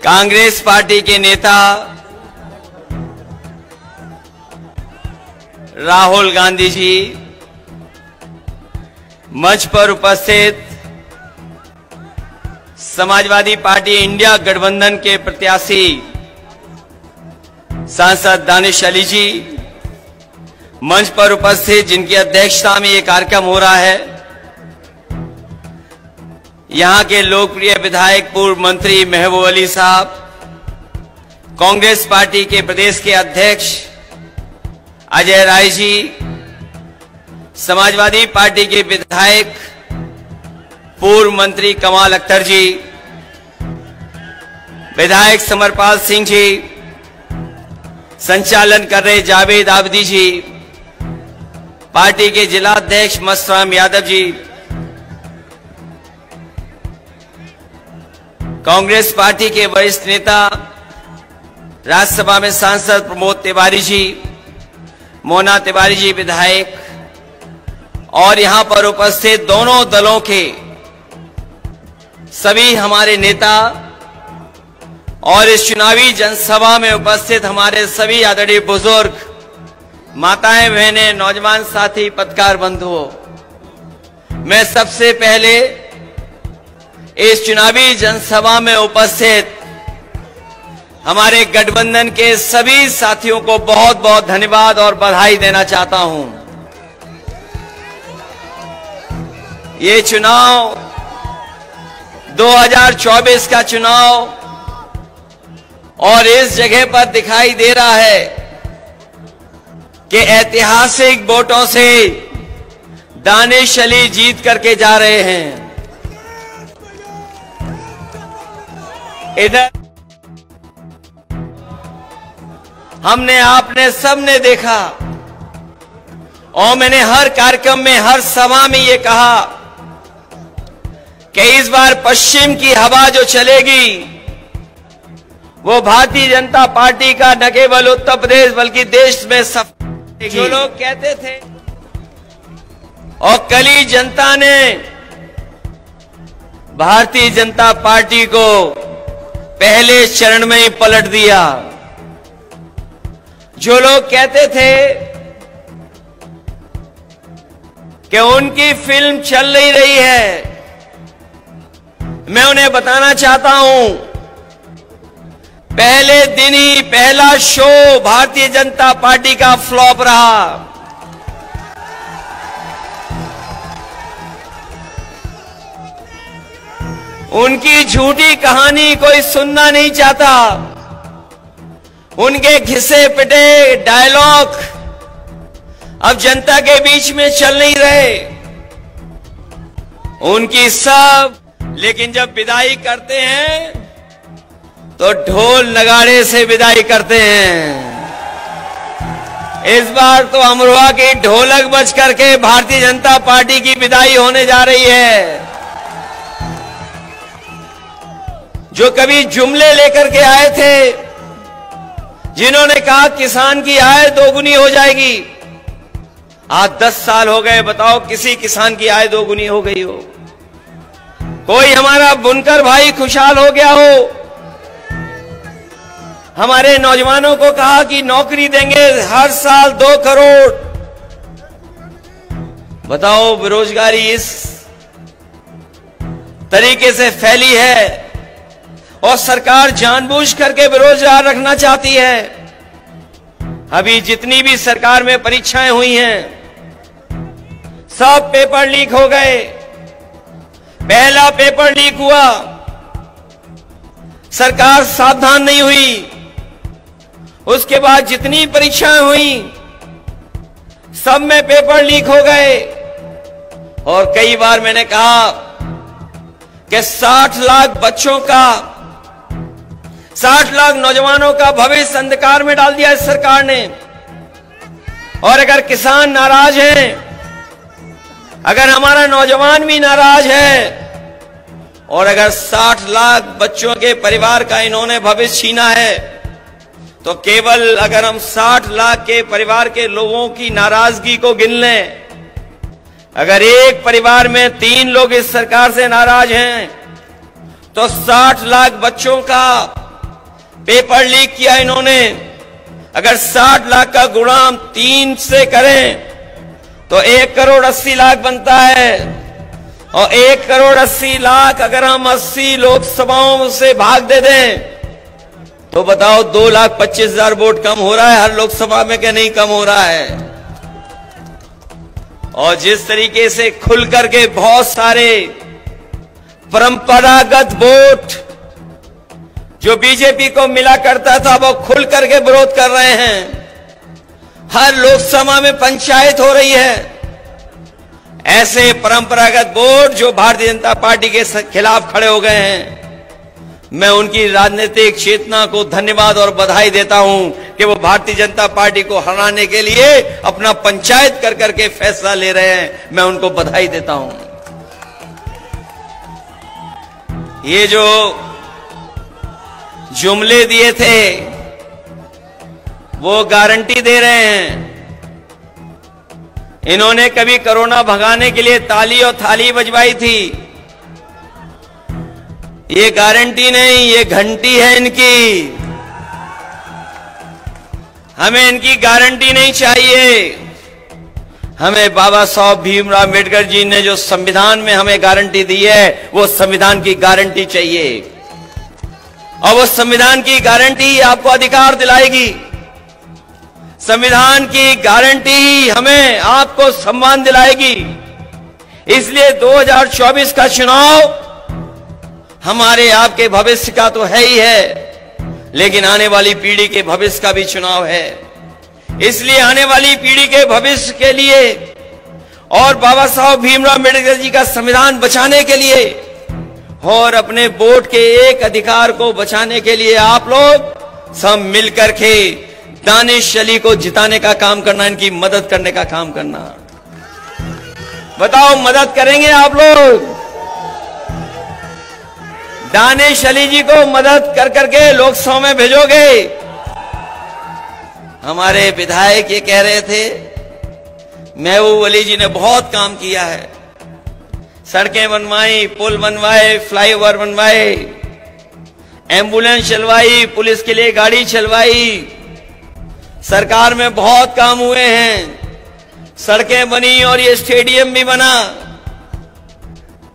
Congress party के नेता राहुल गांधी जी, मंच पर उपस्थित समाजवादी पार्टी इंडिया गठबंधन के प्रत्याशी सांसद दानिश अली जी, मंच पर उपस्थित जिनकी अध्यक्षता में ये कार्यक्रम हो रहा है, यहां के लोकप्रिय विधायक पूर्व मंत्री महबूब अली साहब, कांग्रेस पार्टी के प्रदेश के अध्यक्ष अजय राय जी, समाजवादी पार्टी के विधायक पूर्व मंत्री कमाल अख्तर जी, विधायक समरपाल सिंह जी, संचालन कर रहे जावेद आबदी जी, पार्टी के जिला अध्यक्ष मस्तराम यादव जी, कांग्रेस पार्टी के वरिष्ठ नेता राज्यसभा में सांसद प्रमोद तिवारी जी, मोना तिवारी जी विधायक, और यहां पर उपस्थित दोनों दलों के सभी हमारे नेता और इस चुनावी जनसभा में उपस्थित हमारे सभी आदरणीय बुजुर्ग, माताएं, बहनें, नौजवान साथी, पत्रकार बंधुओं, मैं सबसे पहले इस चुनावी जनसभा में उपस्थित हमारे गठबंधन के सभी साथियों को बहुत बहुत धन्यवाद और बधाई देना चाहता हूं। ये चुनाव 2024 का चुनाव और इस जगह पर दिखाई दे रहा है कि ऐतिहासिक वोटों से दानिश अली जीत करके जा रहे हैं। इधर हमने, आपने, सबने देखा और मैंने हर कार्यक्रम में, हर सभा में ये कहा कि इस बार पश्चिम की हवा जो चलेगी वो भारतीय जनता पार्टी का न केवल उत्तर प्रदेश बल्कि देश में सफल। जो लोग कहते थे, और कल ही जनता ने भारतीय जनता पार्टी को पहले चरण में ही पलट दिया। जो लोग कहते थे कि उनकी फिल्म चल नहीं रही है, मैं उन्हें बताना चाहता हूं, पहले दिन ही पहला शो भारतीय जनता पार्टी का फ्लॉप रहा। उनकी झूठी कहानी कोई सुनना नहीं चाहता, उनके घिसे पिटे डायलॉग अब जनता के बीच में चल नहीं रहे, उनकी सब। लेकिन जब विदाई करते हैं तो ढोल नगाड़े से विदाई करते हैं। इस बार तो अमरोहा की ढोलक बज करके भारतीय जनता पार्टी की विदाई होने जा रही है। जो कभी जुमले लेकर के आए थे, जिन्होंने कहा किसान की आय दोगुनी हो जाएगी, आज 10 साल हो गए, बताओ किसी किसान की आय दोगुनी हो गई हो? कोई हमारा बुनकर भाई खुशहाल हो गया हो? हमारे नौजवानों को कहा कि नौकरी देंगे हर साल 2 करोड़। बताओ बेरोजगारी इस तरीके से फैली है और सरकार जानबूझ करके बेरोजगार रखना चाहती है। अभी जितनी भी सरकार में परीक्षाएं हुई हैं, सब पेपर लीक हो गए। पहला पेपर लीक हुआ, सरकार सावधान नहीं हुई। उसके बाद जितनी परीक्षाएं हुई, सब में पेपर लीक हो गए। और कई बार मैंने कहा कि 60 लाख बच्चों का, 60 लाख नौजवानों का भविष्य अंधकार में डाल दिया इस सरकार ने। और अगर किसान नाराज हैं, अगर हमारा नौजवान भी नाराज है, और अगर 60 लाख बच्चों के परिवार का इन्होंने भविष्य छीना है, तो केवल अगर हम 60 लाख के परिवार के लोगों की नाराजगी को गिन लें, अगर एक परिवार में 3 लोग इस सरकार से नाराज हैं, तो 60 लाख बच्चों का पेपर लीक किया इन्होंने। अगर 60 लाख का गुणा हम 3 से करें तो 1,80,00,000 बनता है, और 1,80,00,000 अगर हम 80 लोकसभाओं से भाग दे दें तो बताओ 2,25,000 वोट कम हो रहा है हर लोकसभा में, क्या नहीं कम हो रहा है? और जिस तरीके से खुल करके बहुत सारे परंपरागत वोट जो बीजेपी को मिला करता था वो खुल करके विरोध कर रहे हैं। हर लोकसभा में पंचायत हो रही है। ऐसे परंपरागत वोट जो भारतीय जनता पार्टी के खिलाफ खड़े हो गए हैं, मैं उनकी राजनीतिक चेतना को धन्यवाद और बधाई देता हूं कि वो भारतीय जनता पार्टी को हराने के लिए अपना पंचायत कर करके फैसला ले रहे हैं। मैं उनको बधाई देता हूं। ये जो जुमले दिए थे वो गारंटी दे रहे हैं। इन्होंने कभी कोरोना भगाने के लिए ताली और थाली बजवाई थी। ये गारंटी नहीं, ये घंटी है इनकी। हमें इनकी गारंटी नहीं चाहिए। हमें बाबा साहब भीमराव अम्बेडकर जी ने जो संविधान में हमें गारंटी दी है वो संविधान की गारंटी चाहिए, और वो संविधान की गारंटी आपको अधिकार दिलाएगी। संविधान की गारंटी हमें आपको सम्मान दिलाएगी। इसलिए 2024 का चुनाव हमारे आपके भविष्य का तो है ही है, लेकिन आने वाली पीढ़ी के भविष्य का भी चुनाव है। इसलिए आने वाली पीढ़ी के भविष्य के लिए और बाबा साहब भीमराव अम्बेडकर जी का संविधान बचाने के लिए और अपने वोट के एक अधिकार को बचाने के लिए आप लोग सब मिलकर के दानिश अली को जिताने का काम करना, इनकी मदद करने का काम करना। बताओ, मदद करेंगे आप लोग? दानिश अली जी को मदद कर करके लोकसभा में भेजोगे? हमारे विधायक ये कह रहे थे, महबूब अली जी ने बहुत काम किया है, सड़कें बनवाई, पुल बनवाए, फ्लाईओवर बनवाए, एम्बुलेंस चलवाई, पुलिस के लिए गाड़ी चलवाई, सरकार में बहुत काम हुए हैं, सड़कें बनी और ये स्टेडियम भी बना।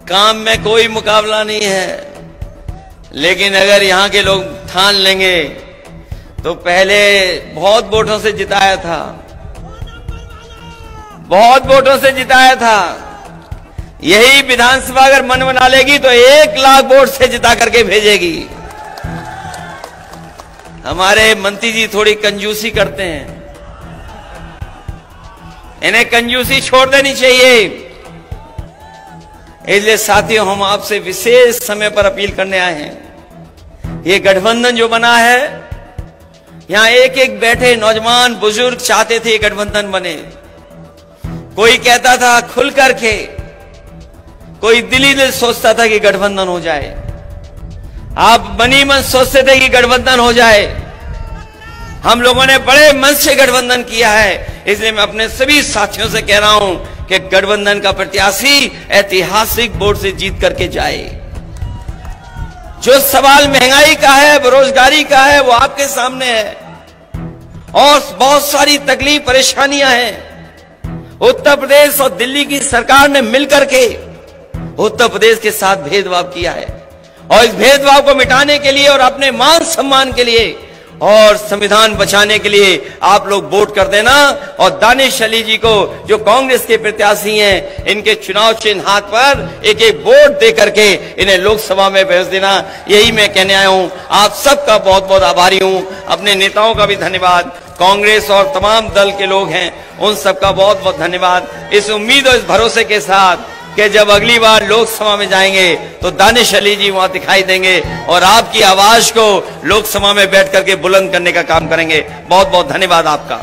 काम में कोई मुकाबला नहीं है। लेकिन अगर यहां के लोग ठान लेंगे तो पहले बहुत वोटों से जिताया था, बहुत वोटों से जिताया था। यही विधानसभा अगर मन बना लेगी तो 1 लाख वोट से जिता करके भेजेगी। हमारे मंत्री जी थोड़ी कंजूसी करते हैं, इन्हें कंजूसी छोड़ देनी चाहिए। इसलिए साथियों, हम आपसे विशेष समय पर अपील करने आए हैं। ये गठबंधन जो बना है, यहां एक एक बैठे नौजवान बुजुर्ग चाहते थे ये गठबंधन बने। कोई कहता था खुल करके, कोई दिली दिल सोचता था कि गठबंधन हो जाए। आप मनी मन सोचते थे कि गठबंधन हो जाए। हम लोगों ने बड़े मन से गठबंधन किया है। इसलिए मैं अपने सभी साथियों से कह रहा हूं कि गठबंधन का प्रत्याशी ऐतिहासिक वोट से जीत करके जाए। जो सवाल महंगाई का है, बेरोजगारी का है, वो आपके सामने है, और बहुत सारी तकलीफ परेशानियां हैं। उत्तर प्रदेश और दिल्ली की सरकार ने मिलकर के उत्तर प्रदेश के साथ भेदभाव किया है, और इस भेदभाव को मिटाने के लिए और अपने मान सम्मान के लिए और संविधान बचाने के लिए आप लोग वोट कर देना। और दानिश अली जी को, जो कांग्रेस के प्रत्याशी हैं, इनके चुनाव चिन्ह हाथ पर एक एक वोट दे करके इन्हें लोकसभा में भेज देना। यही मैं कहने आया हूं। आप सबका बहुत बहुत आभारी हूं। अपने नेताओं का भी धन्यवाद, कांग्रेस और तमाम दल के लोग हैं उन सबका बहुत बहुत धन्यवाद। इस उम्मीद और इस भरोसे के साथ कि जब अगली बार लोकसभा में जाएंगे तो दानिश अली जी वहां दिखाई देंगे और आपकी आवाज को लोकसभा में बैठ करके बुलंद करने का काम करेंगे। बहुत बहुत धन्यवाद आपका।